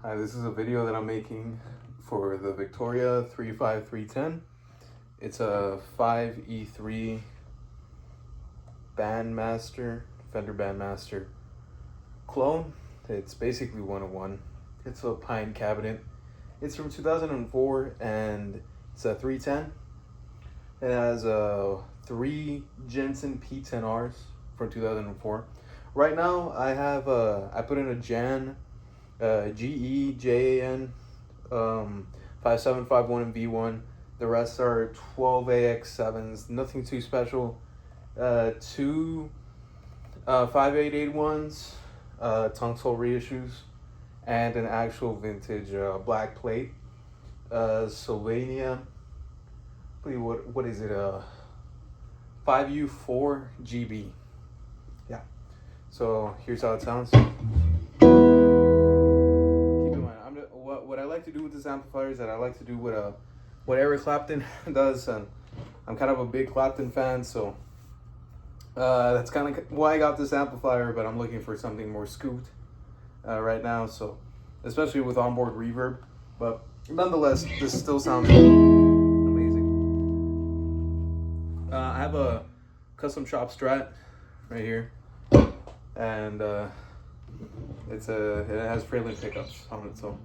Hi, this is a video that I'm making for the Victoria 35310. It's a 5E3 Bandmaster, Fender Bandmaster clone. It's basically 101. It's a pine cabinet. It's from 2004 and it's a 310. It has 3 Jensen P10Rs from 2004. Right now I put in a Jan GEJAN 5751 and V1. The rest are 12AX7s, nothing too special. 2 5881s, tongue hole reissues, and an actual vintage black plate. Sylvania, what is it? 5U4 GB. Yeah. So here's how it sounds. What I like to do with this amplifier is that I like to do what Eric Clapton does, and I'm kind of a big Clapton fan, so that's kind of why I got this amplifier. But I'm looking for something more scooped right now, so especially with onboard reverb. But nonetheless, this still sounds amazing. I have a custom shop Strat right here, and it has Fralin pickups on it, so.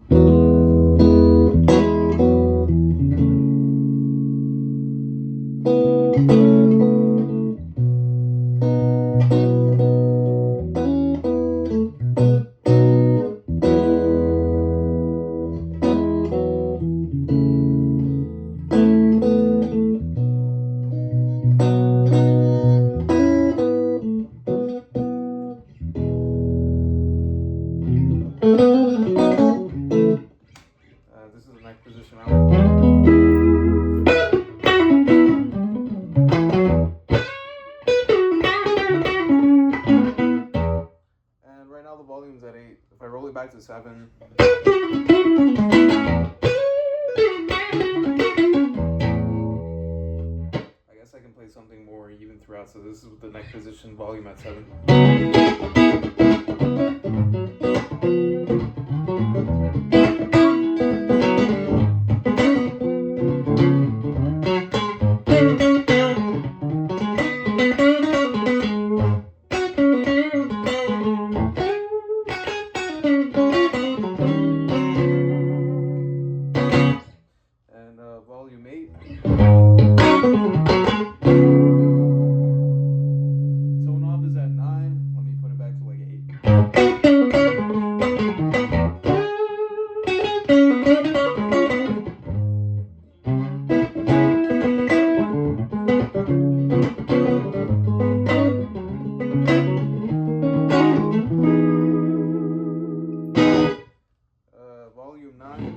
This is the neck position out. And right now the volume's at 8. If I roll it back to 7. I guess I can play something more even throughout. So this is with the neck position, volume at 7. And volume 8. Tone knob is at 9. Let me put it back to like 8. Volume 9.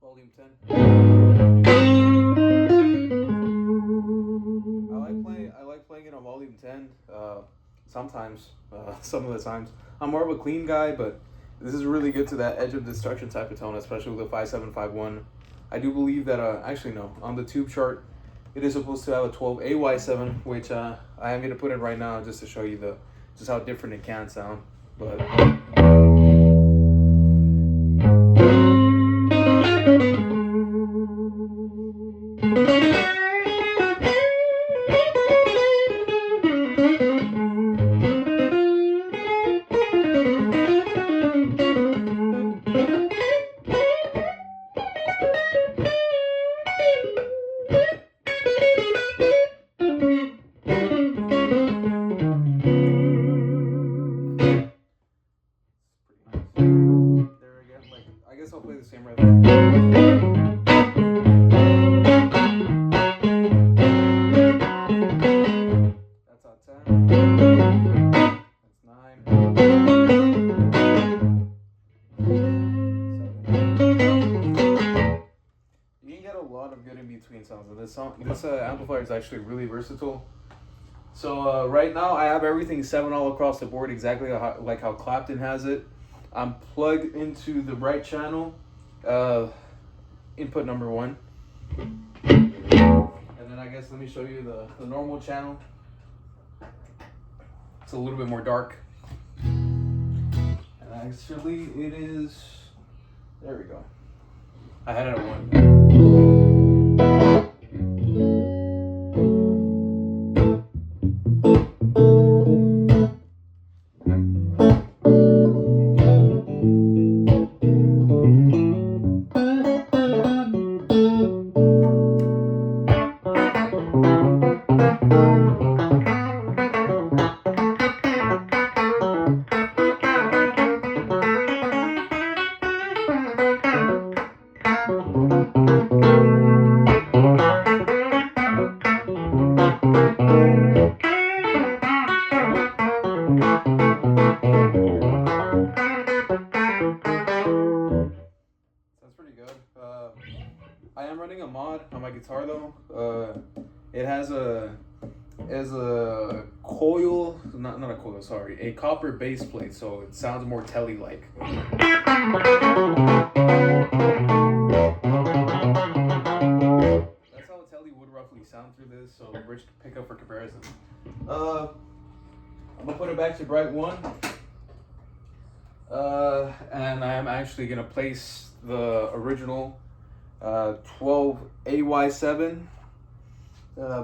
Volume 10. I like playing it on volume 10. Sometimes, some of the times. I'm more of a clean guy, but this is really good to that edge of destruction type of tone, especially with the 5751. I do believe that actually no, on the tube chart, it is supposed to have a 12AY7, which I am gonna put in right now just to show you just how different it can sound. But sounds. And this amplifier is actually really versatile. So right now I have everything 7 all across the board, exactly like how Clapton has it. I'm plugged into the right channel, input number 1. And then I guess let me show you the normal channel. It's a little bit more dark. And actually it is, there we go. I had it at 1. I am running a mod on my guitar though. It has a coil, not a coil, sorry, a copper base plate, so it sounds more telly like. That's how a telly would roughly sound through this, so Rich can pick up for comparison. I'm gonna put it back to bright 1. And I am actually gonna place the original 12 AY7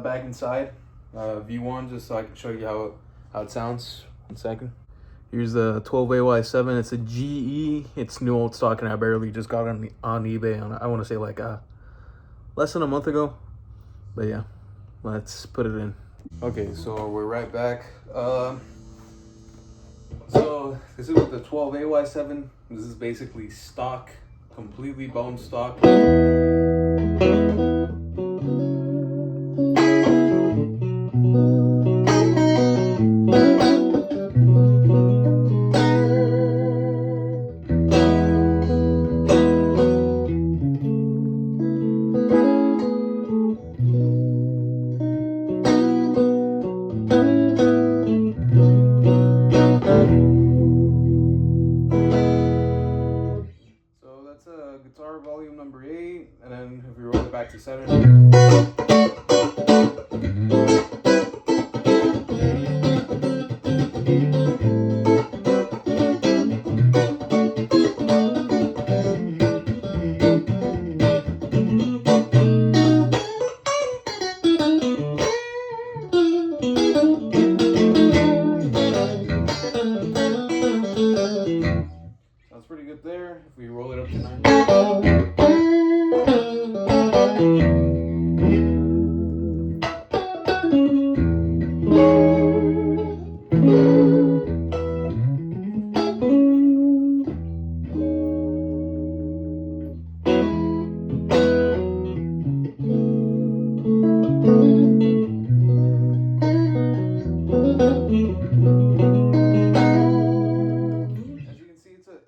back inside V1, just so I can show you how it sounds. 1 second. Here's the 12 AY7. It's a GE. It's new old stock, and I barely just got it on eBay I want to say like less than a month ago. But yeah, let's put it in. Okay, so we're right back. So this is with the 12 AY7. This is basically stock, completely bone stock. Guitar volume number 8, and then if we roll it back to 7. Sounds pretty good there. If we roll it up to 9.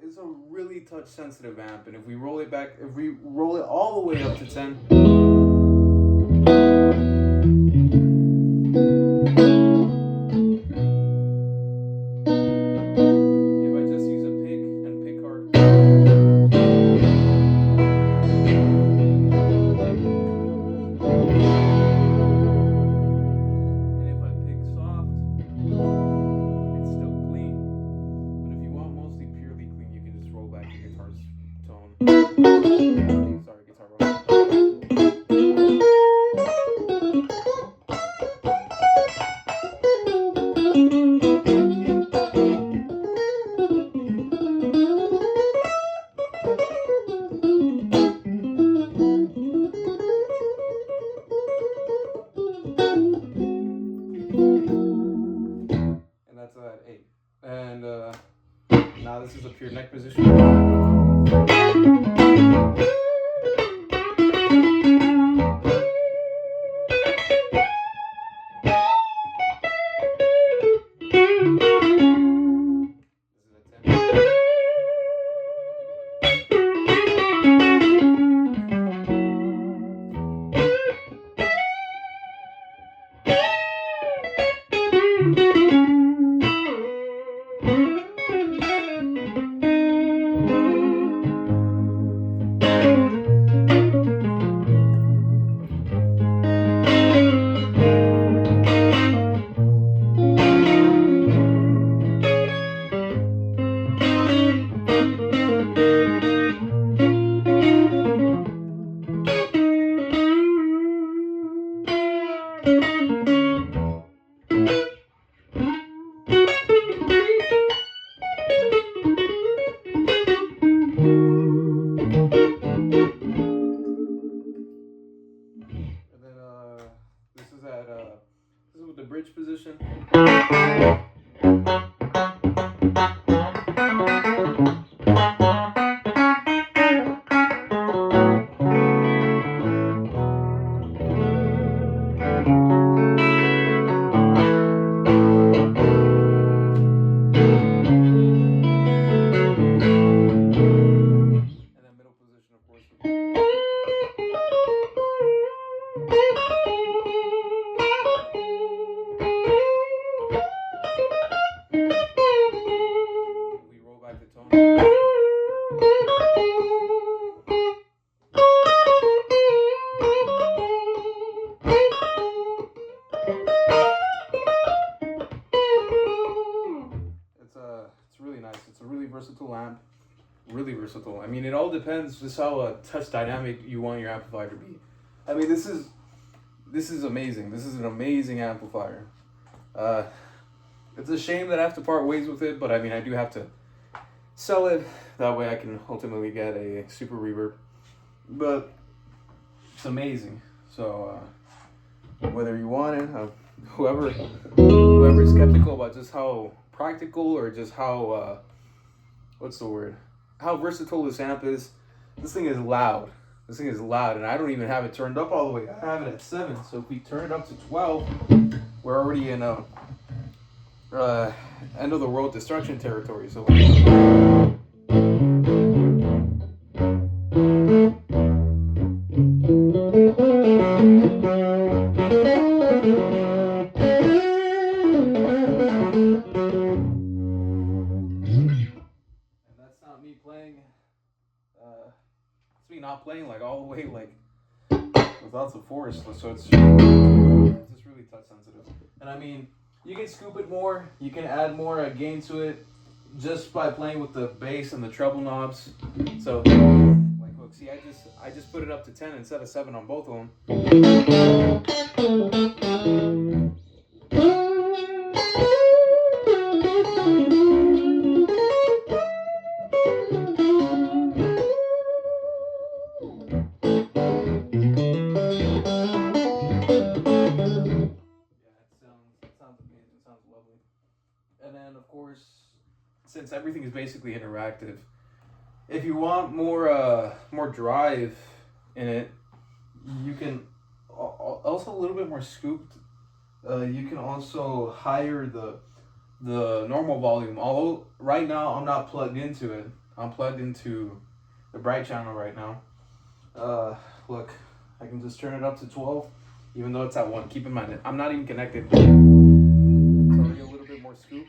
It's a really touch sensitive amp, and if we roll it back, if we roll it all the way up to 10, if I just use a pick and pick hard, and if I pick soft, it's still clean. But if you want mostly purely clean, you can just roll back your guitar's tone. Sorry, guitar roll. And that's at 8. And now this is a pure neck position. with the bridge position. It's really nice. It's a really versatile amp. Really versatile. I mean, it all depends just how touch dynamic you want your amplifier to be. I mean, this is amazing. This is an amazing amplifier. It's a shame that I have to part ways with it, but I mean, I do have to sell it. That way I can ultimately get a super reverb. But it's amazing. So whether you want it, whoever's skeptical about just how practical or just how what's the word? How versatile this amp is. This thing is loud. This thing is loud, and I don't even have it turned up all the way. I have it at 7. So if we turn it up to 12, we're already in end of the world destruction territory. So. Not playing like all the way like with lots of force, so it's just really touch sensitive. And I mean, you can scoop it more, you can add more gain to it just by playing with the bass and the treble knobs. So like look, see, I just put it up to 10 instead of 7 on both of them. And then, of course, since everything is basically interactive, if you want more drive in it, you can also a little bit more scooped. You can also higher the normal volume. Although right now I'm not plugged into it. I'm plugged into the bright channel right now. Look, I can just turn it up to 12, even though it's at 1. Keep in mind, I'm not even connected. More scoop.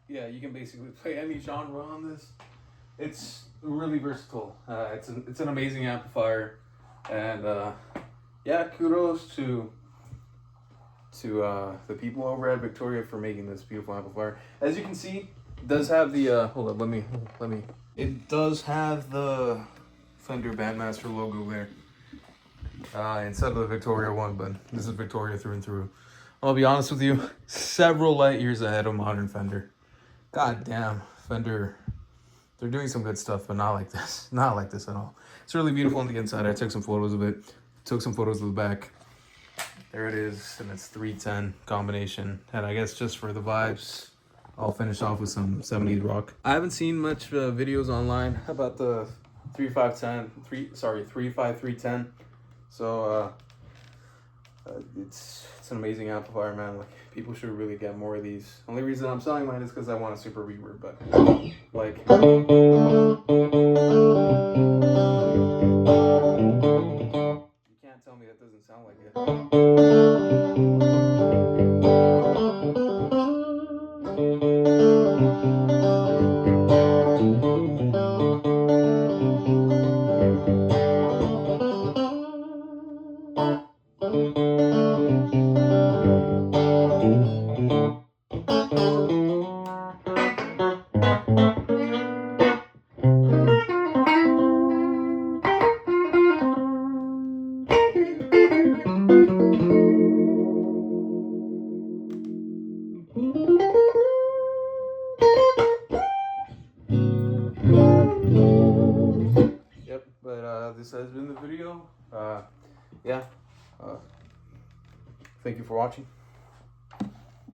Yeah, you can basically play any genre on this. It's really versatile. It's an amazing amplifier, and yeah, kudos to the people over at Victoria for making this beautiful amplifier. As you can see, it does have the hold up, let me. It does have the Fender Bandmaster logo there instead of the Victoria one, but this is Victoria through and through. I'll be honest with you, several light years ahead of modern Fender. God damn, Fender, they're doing some good stuff, but not like this. Not like this at all. It's really beautiful on the inside. I took some photos of it. Took some photos of the back. There it is, and it's 310 combination. And I guess just for the vibes, I'll finish off with some 70s rock. I haven't seen much videos online about the 35310. So It's an amazing amplifier, man. Like, people should really get more of these. Only reason I'm selling mine is because I want a super reverb, but like, you can't tell me that doesn't sound like Yep, but this has been the video. Yeah, thank you for watching.